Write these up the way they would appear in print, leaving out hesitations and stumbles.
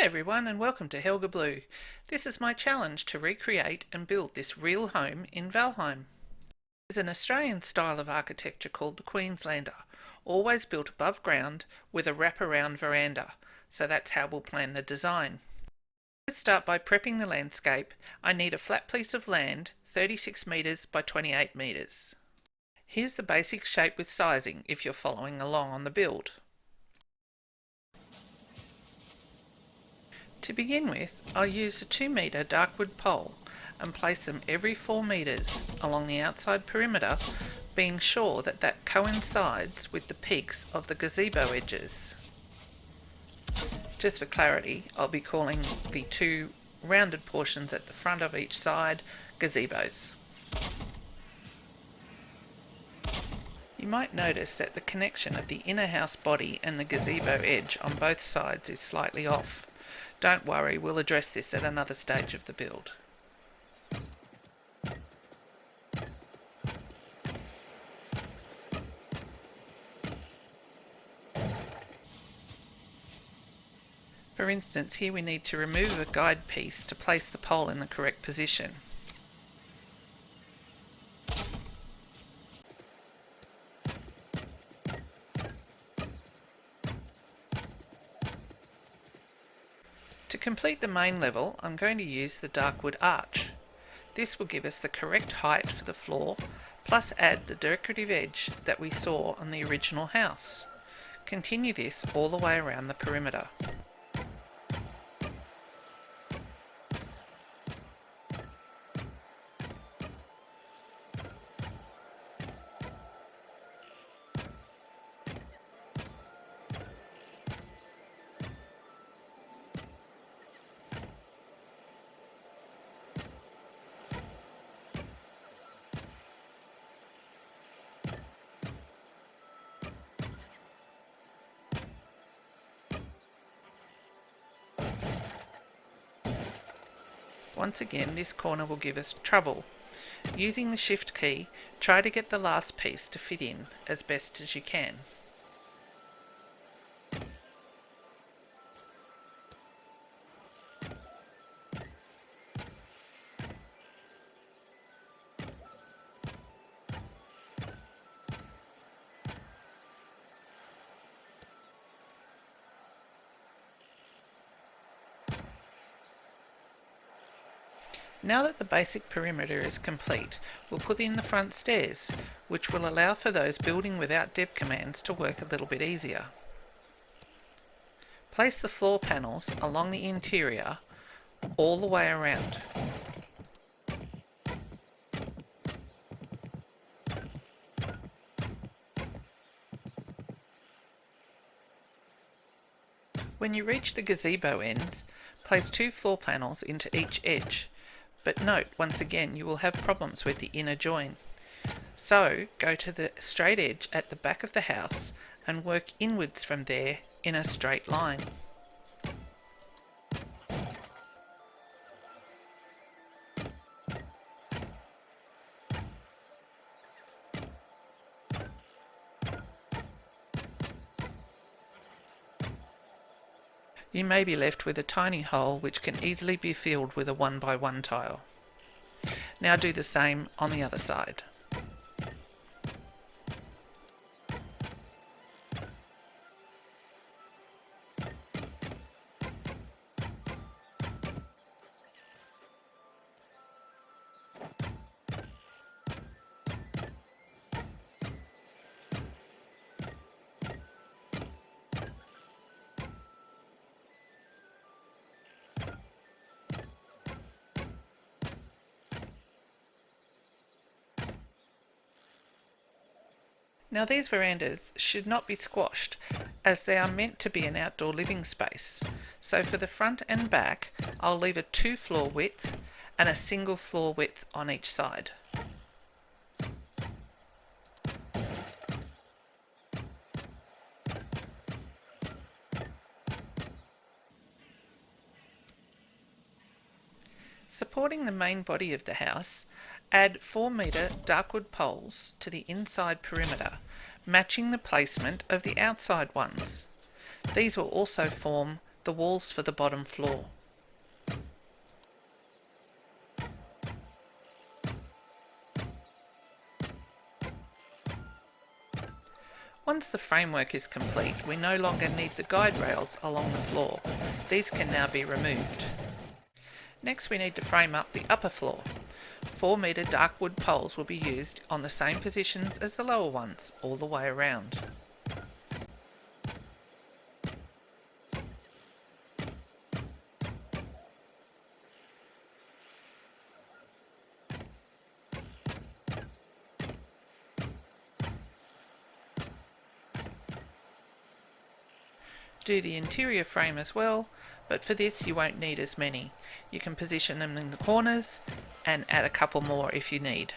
Hi everyone and welcome to ImHelgaBlue. This is my challenge to recreate and build this real home in Valheim. There's an Australian style of architecture called the Queenslander, always built above ground with a wraparound veranda, so that's how we'll plan the design. Let's start by prepping the landscape. I need a flat piece of land, 36 metres by 28 metres. Here's the basic shape with sizing if you're following along on the build. To begin with, I'll use a 2 metre darkwood pole and place them every 4 metres along the outside perimeter, being sure that that coincides with the peaks of the gazebo edges. Just for clarity, I'll be calling the two rounded portions at the front of each side gazebos. You might notice that the connection of the inner house body and the gazebo edge on both sides is slightly off. Don't worry, we'll address this at another stage of the build. For instance, here we need to remove a guide piece to place the pole in the correct position. To complete the main level, I'm going to use the darkwood arch. This will give us the correct height for the floor, plus add the decorative edge that we saw on the original house. Continue this all the way around the perimeter. Once again, this corner will give us trouble. Using the shift key, try to get the last piece to fit in as best as you can. Now that the basic perimeter is complete, we'll put in the front stairs, which will allow for those building without dev commands to work a little bit easier. Place the floor panels along the interior all the way around. When you reach the gazebo ends, place 2 floor panels into each edge. But note, once again, you will have problems with the inner join. So, go to the straight edge at the back of the house and work inwards from there in a straight line. You may be left with a tiny hole which can easily be filled with a 1x1 tile. Now do the same on the other side. Now these verandas should not be squashed, as they are meant to be an outdoor living space. So for the front and back, I'll leave a 2 floor width and a single floor width on each side. Supporting the main body of the house, add 4 metre darkwood poles to the inside perimeter, matching the placement of the outside ones. These will also form the walls for the bottom floor. Once the framework is complete, we no longer need the guide rails along the floor. These can now be removed. Next we need to frame up the upper floor. 4-metre dark wood poles will be used on the same positions as the lower ones, all the way around. Do the interior frame as well, but for this you won't need as many. You can position them in the corners and add a couple more if you need.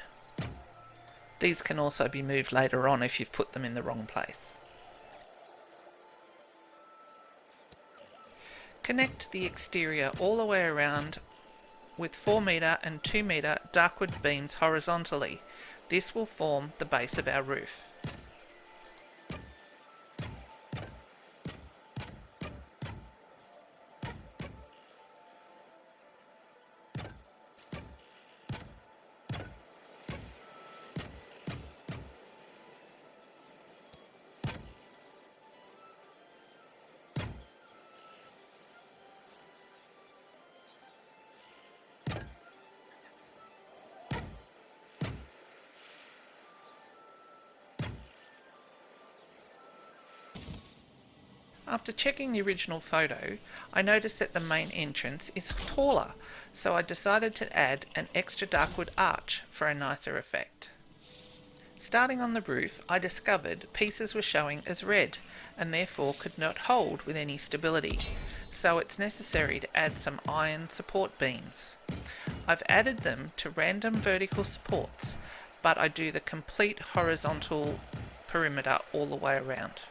These can also be moved later on if you've put them in the wrong place. Connect the exterior all the way around with 4-metre and 2-metre darkwood beams horizontally. This will form the base of our roof. After checking the original photo, I noticed that the main entrance is taller, so I decided to add an extra darkwood arch for a nicer effect. Starting on the roof, I discovered pieces were showing as red and therefore could not hold with any stability, so it's necessary to add some iron support beams. I've added them to random vertical supports, but I do the complete horizontal perimeter all the way around.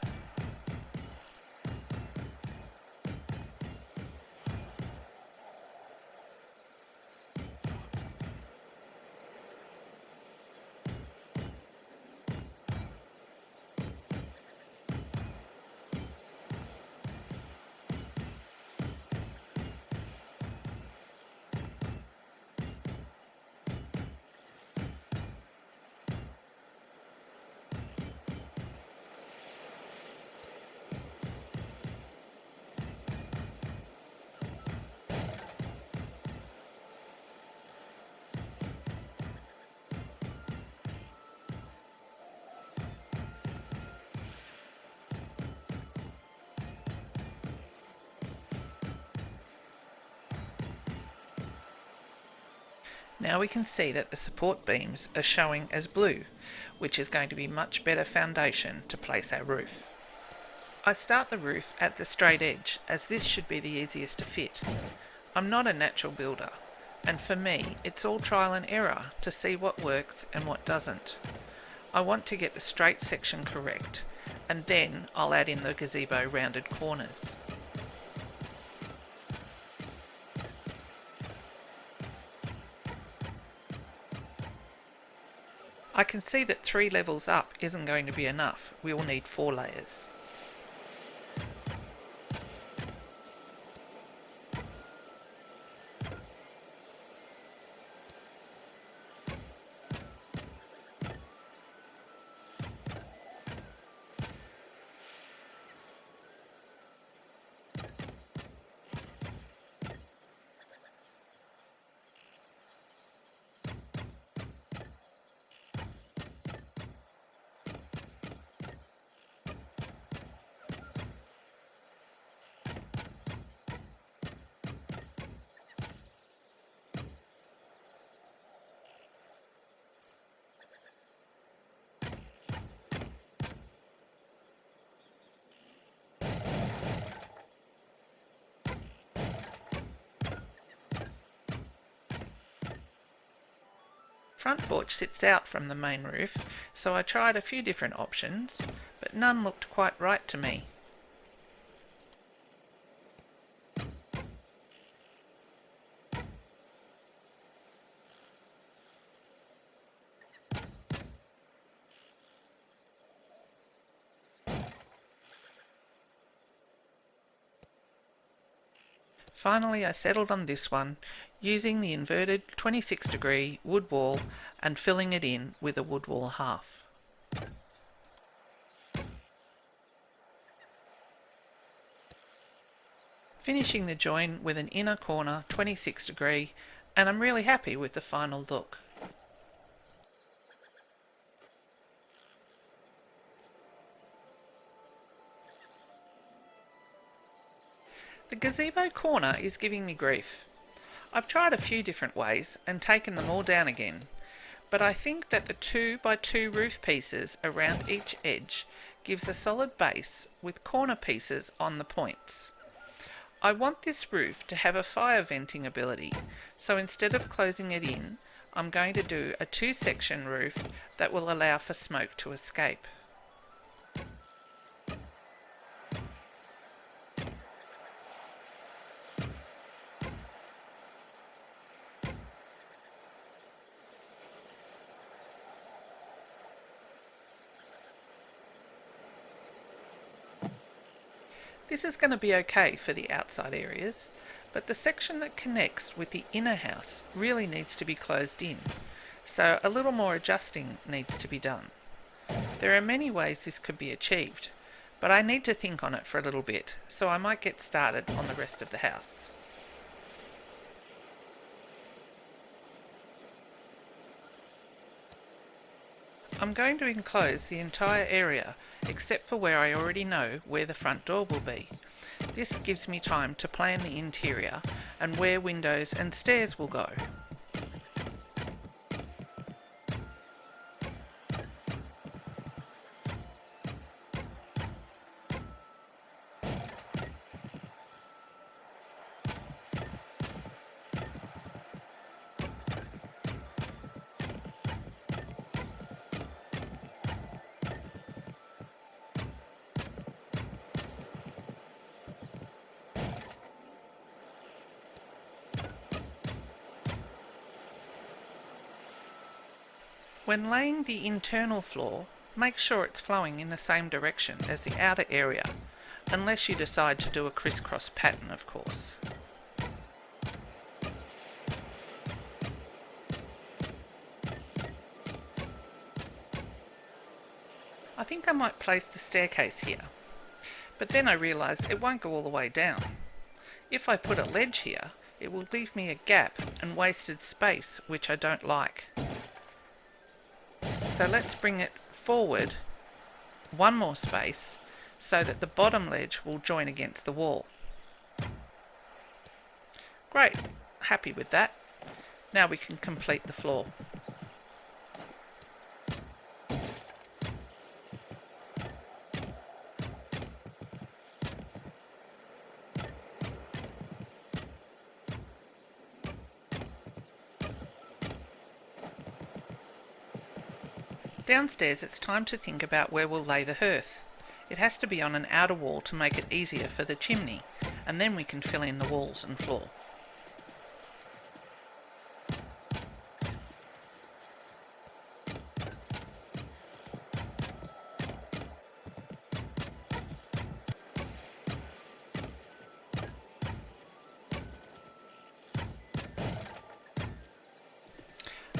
Now we can see that the support beams are showing as blue, which is going to be much better foundation to place our roof. I start the roof at the straight edge, as this should be the easiest to fit. I'm not a natural builder, and for me it's all trial and error to see what works and what doesn't. I want to get the straight section correct, and then I'll add in the gazebo rounded corners. I can see that 3 levels up isn't going to be enough. We will need 4 layers. Front porch sits out from the main roof, so I tried a few different options, but none looked quite right to me. Finally, I settled on this one, using the inverted 26-degree wood wall and filling it in with a wood wall half. Finishing the join with an inner corner 26-degree, and I'm really happy with the final look. The gazebo corner is giving me grief. I've tried a few different ways and taken them all down again, but I think that the 2x2 roof pieces around each edge gives a solid base with corner pieces on the points. I want this roof to have a fire venting ability, so instead of closing it in, I'm going to do a 2-section roof that will allow for smoke to escape. This is going to be okay for the outside areas, but the section that connects with the inner house really needs to be closed in, so a little more adjusting needs to be done. There are many ways this could be achieved, but I need to think on it for a little bit, so I might get started on the rest of the house. I'm going to enclose the entire area except for where I already know where the front door will be. This gives me time to plan the interior and where windows and stairs will go. When laying the internal floor, make sure it's flowing in the same direction as the outer area, unless you decide to do a crisscross pattern, of course. I think I might place the staircase here, but then I realised it won't go all the way down. If I put a ledge here, it will leave me a gap and wasted space, which I don't like. So let's bring it forward one more space so that the bottom ledge will join against the wall. Great, happy with that. Now we can complete the floor. Downstairs it's time to think about where we'll lay the hearth. It has to be on an outer wall to make it easier for the chimney, and then we can fill in the walls and floor.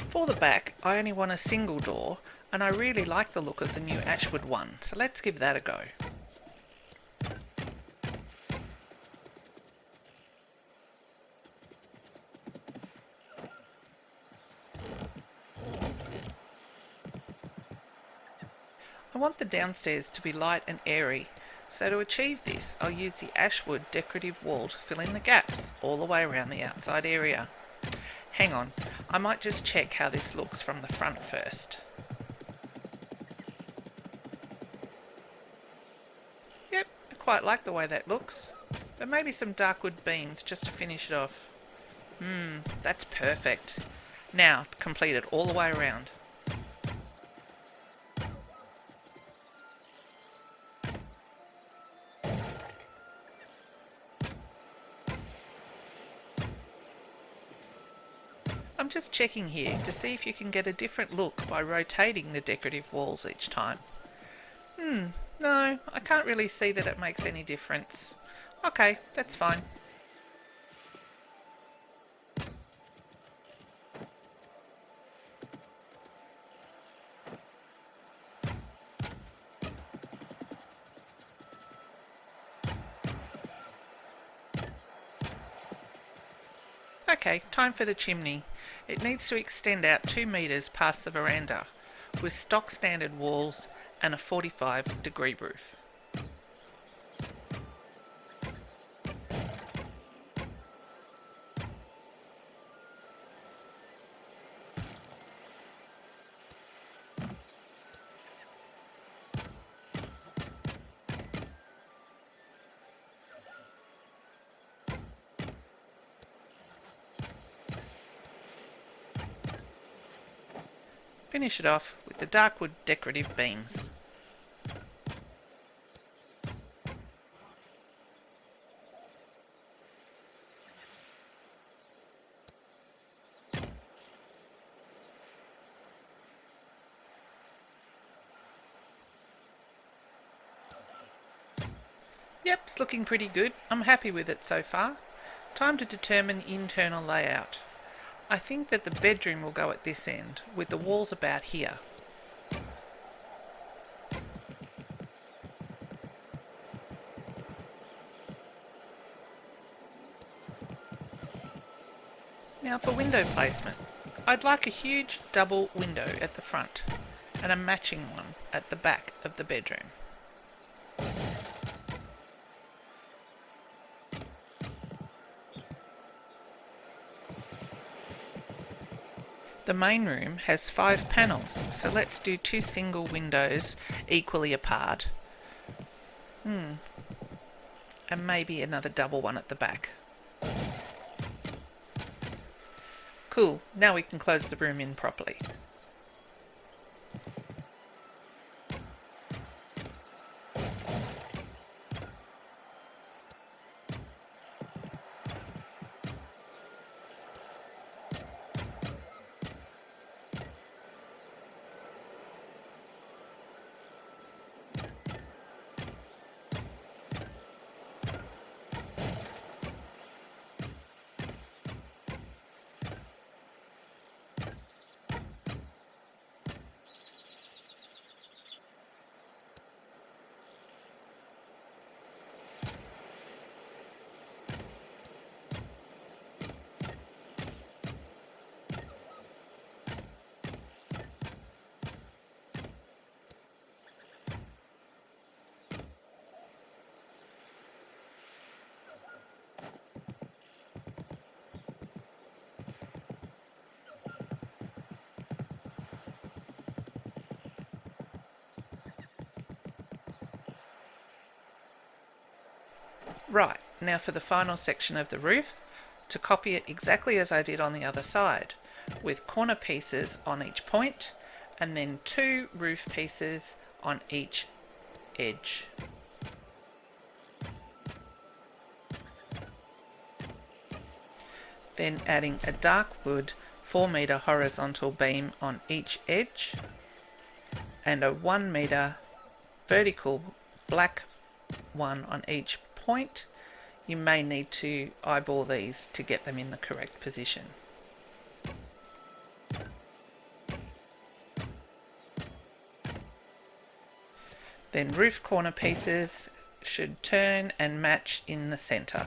For the back, I only want a single door, and I really like the look of the new Ashwood one, so let's give that a go. I want the downstairs to be light and airy, so to achieve this I'll use the Ashwood decorative wall to fill in the gaps all the way around the outside area. Hang on, I might just check how this looks from the front first. Yep, I quite like the way that looks, but maybe some dark wood beams just to finish it off. That's perfect. Now, complete it all the way around. I'm just checking here to see if you can get a different look by rotating the decorative walls each time. No, I can't really see that it makes any difference. Okay, that's fine. Okay, time for the chimney. It needs to extend out 2 metres past the veranda, with stock standard walls and a 45-degree roof. Finish it off with the dark wood decorative beams. Yep, it's looking pretty good. I'm happy with it so far. Time to determine the internal layout. I think that the bedroom will go at this end, with the walls about here. Now for window placement. I'd like a huge double window at the front and a matching one at the back of the bedroom. The main room has 5 panels, so let's do 2 single windows equally apart. And maybe another double one at the back. Cool, now we can close the room in properly. Right, now for the final section of the roof, to copy it exactly as I did on the other side, with corner pieces on each point, and then 2 roof pieces on each edge. Then adding a dark wood 4 metre horizontal beam on each edge, and a 1 metre vertical black one on each point. You may need to eyeball these to get them in the correct position. Then roof corner pieces should turn and match in the centre.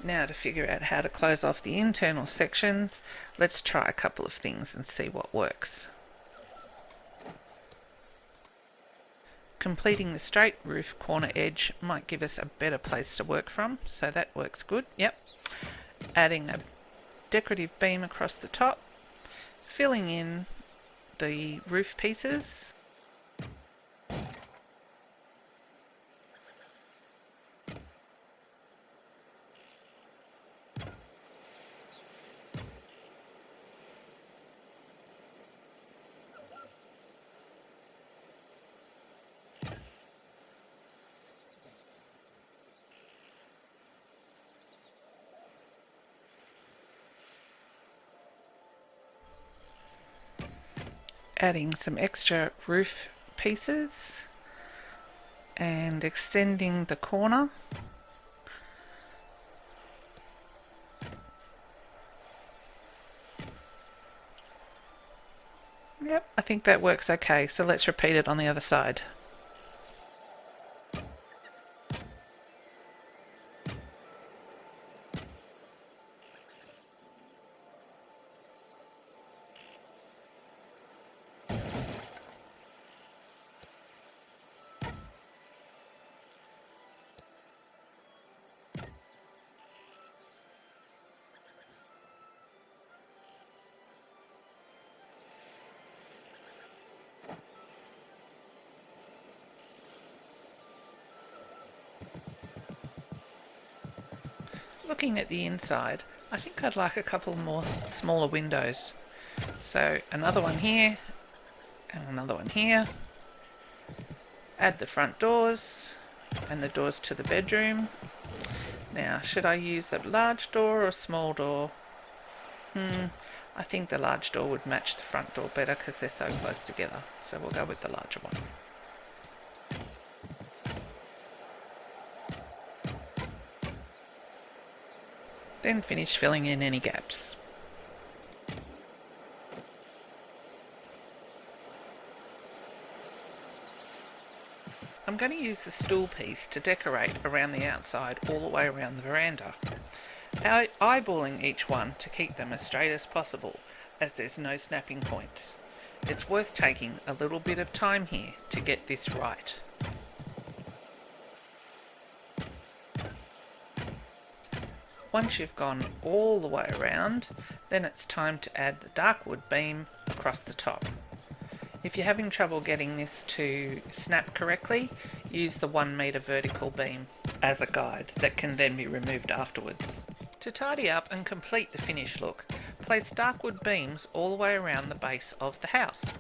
Now to figure out how to close off the internal sections, let's try a couple of things and see what works. Completing the straight roof corner edge might give us a better place to work from, so that works good. Yep. Adding a decorative beam across the top, filling in the roof pieces, adding some extra roof pieces and extending the corner Yep, I think that works okay, so let's repeat it on the other side. Looking at the inside, I think I'd like a couple more smaller windows. So another one here, and another one here. Add the front doors, and the doors to the bedroom. Now, should I use a large door or a small door? I think the large door would match the front door better because they're so close together. So we'll go with the larger one. Then finish filling in any gaps. I'm going to use the stool piece to decorate around the outside all the way around the veranda. Eyeballing each one to keep them as straight as possible, as there's no snapping points. It's worth taking a little bit of time here to get this right. Once you've gone all the way around, then it's time to add the dark wood beam across the top. If you're having trouble getting this to snap correctly, use the 1 metre vertical beam as a guide that can then be removed afterwards. To tidy up and complete the finished look, place dark wood beams all the way around the base of the house.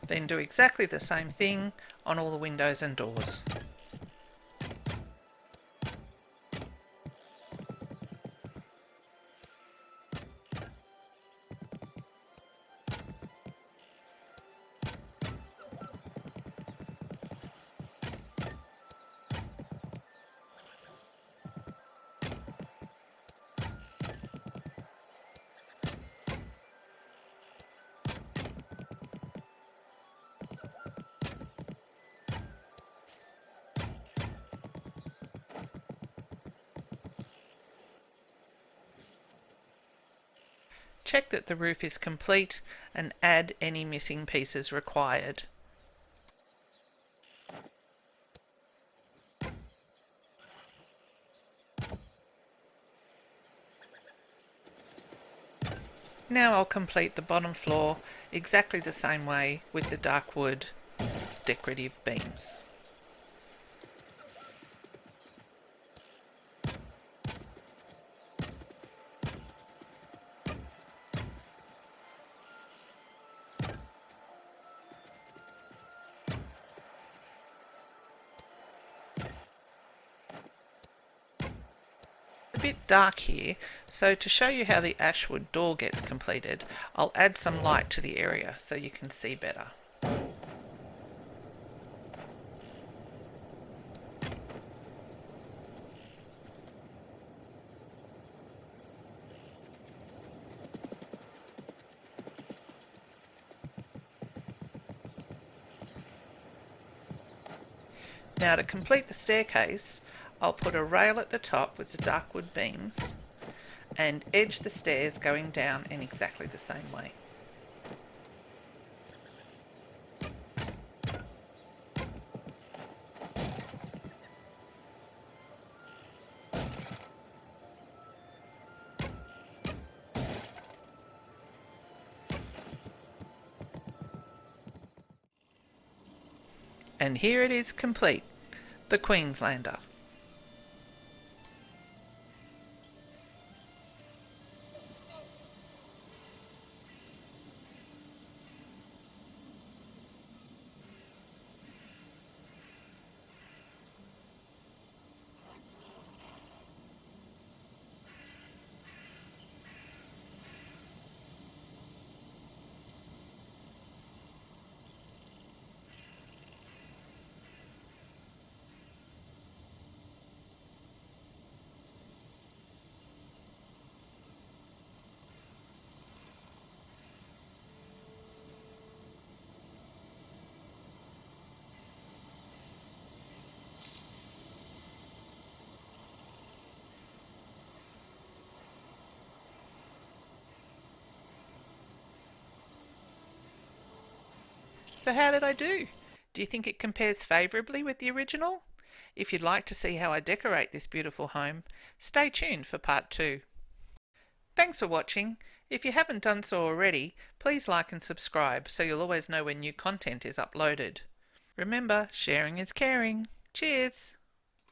Then do exactly the same thing on all the windows and doors. Check that the roof is complete and add any missing pieces required. Now I'll complete the bottom floor exactly the same way with the dark wood decorative beams. A bit dark here, so to show you how the ashwood door gets completed, I'll add some light to the area so you can see better. Now to complete the staircase, I'll put a rail at the top with the dark wood beams and edge the stairs going down in exactly the same way. And here it is complete, the Queenslander. So how did I do? Do you think it compares favourably with the original? If you'd like to see how I decorate this beautiful home, stay tuned for part 2. Thanks for watching. If you haven't done so already, please like and subscribe so you'll always know when new content is uploaded. Remember, sharing is caring. Cheers!